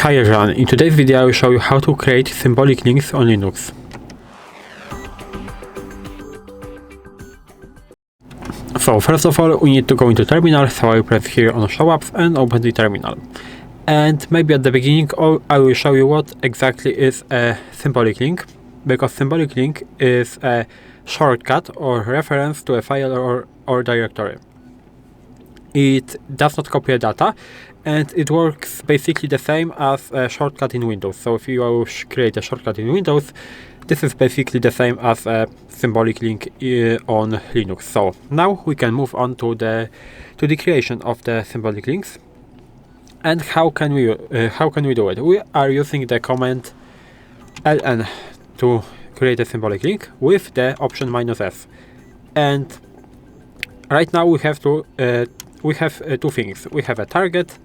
Hi everyone, in today's video I will show you how to create symbolic links on Linux. So first of all we need to go into terminal, so I will press here on show apps and open the terminal. And maybe at the beginning I will show you what exactly is a symbolic link, because symbolic link is a shortcut or reference to a file or directory. It does not copy data, and it works basically the same as a shortcut in Windows. So if you create a shortcut in Windows, this is basically the same as a symbolic link on Linux. So now we can move on to the creation of the symbolic links. And how can we do it? We are using the command ln to create a symbolic link with the option -s. And right now we have two things. We have a target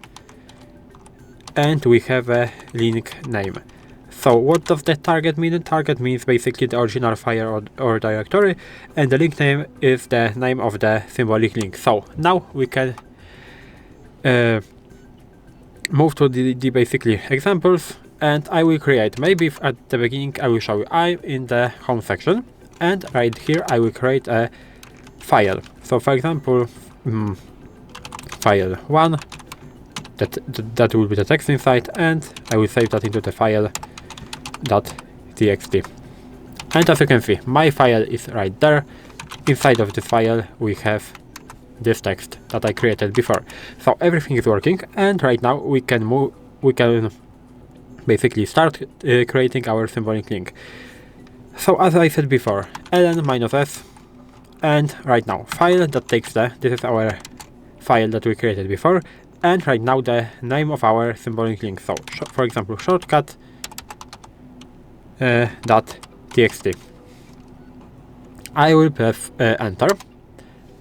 and we have a link name. So what does the target mean? Target means basically the original file or directory, and the link name is the name of the symbolic link. So now we can move to the basically examples, and I will create, maybe at the beginning I will show you, I'm in the home section, and right here I will create a file. So for example, file 1, that will be the text inside, and I will save that into the file .txt. And as you can see, my file is right there. Inside of the file we have this text that I created before. So everything is working, and right now we can basically start creating our symbolic link. So as I said before, ln -s, and right now file.txt, this is our file that we created before, and right now the name of our symbolic link. So for example, shortcut .txt. I will press enter,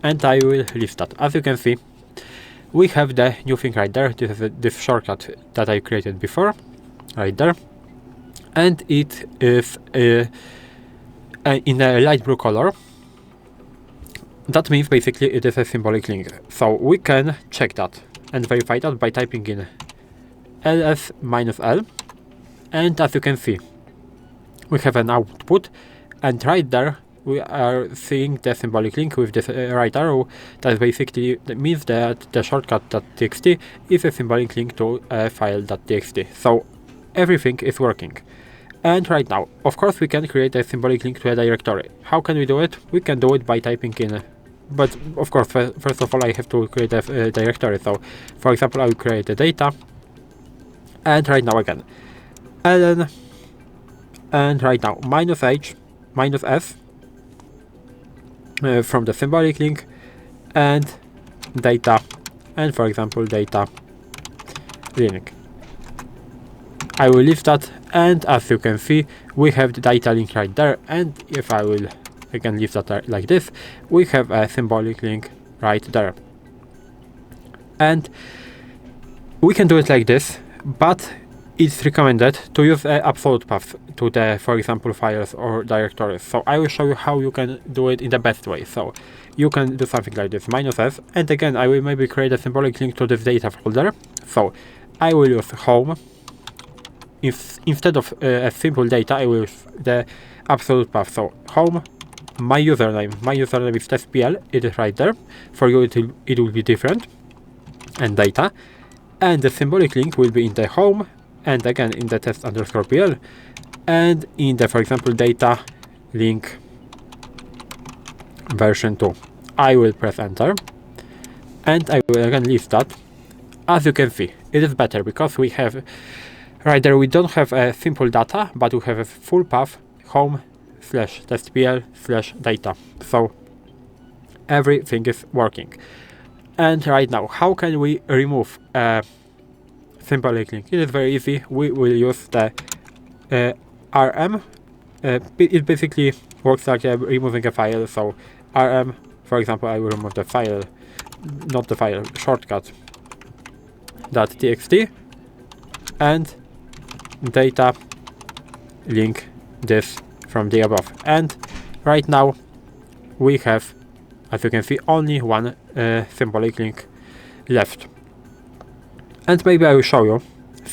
and I will list that. As you can see, we have the new thing right there. This is this shortcut that I created before, right there, and it is in a light blue color. That means basically it is a symbolic link. So we can check that and verify that by typing in ls-l, and as you can see, we have an output, and right there we are seeing the symbolic link with this right arrow. That basically means that the shortcut.txt is a symbolic link to a file.txt. So everything is working. And right now, of course, we can create a symbolic link to a directory. How can we do it? We can do it by typing in, but of course, first of all, I have to create a directory. So for example, I will create the data, and right now again, ln, and right now -h, -s, from the symbolic link, and data, and for example data link. I will leave that, and as you can see, we have the data link right there, and if I will again leave that like this, we have a symbolic link right there. And we can do it like this, but it's recommended to use an absolute path to the, for example, files or directories. So I will show you how you can do it in the best way. So you can do something like this, -s, and again I will maybe create a symbolic link to this data folder. So I will use home. Instead of a simple data, I will use the absolute path. So home, my username is testpl, it is right there. For you it will be different, and data, and the symbolic link will be in the home, and again in the test_pl, and in the, for example, data link version 2. I will press enter, and I will again list that. As you can see, it is better because we have right there, we don't have a simple data, but we have a full path, home/testpl/data. So everything is working. And right now, how can we remove a symbolic link? It is very easy. We will use the rm. It basically works like removing a file. So rm, for example, I will remove the file, not the file, shortcut.txt, and data link this from the above. And right now we have, as you can see, only one symbolic link left. And maybe I will show you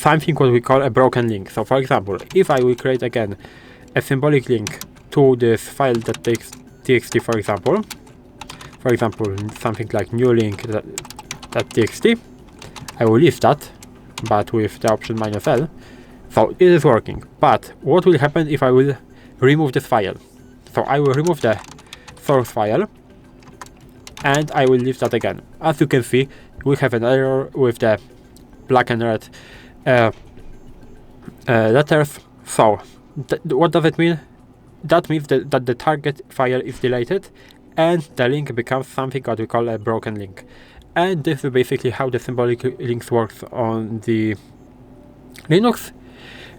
something what we call a broken link. So for example, if I will create again a symbolic link to this file that takes txt, for example, something like new link.txt, I will leave that, but with the option -l. So it is working. But what will happen if I will remove this file? So I will remove the source file and I will leave that again. As you can see, we have an error with the black and red letters. So what does it mean? That means that the target file is deleted and the link becomes something that we call a broken link. And this is basically how the symbolic links works on the Linux.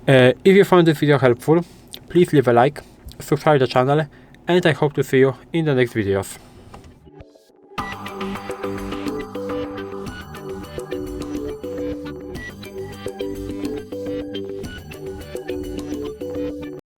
If you found this video helpful, please leave a like, subscribe to the channel, and I hope to see you in the next videos.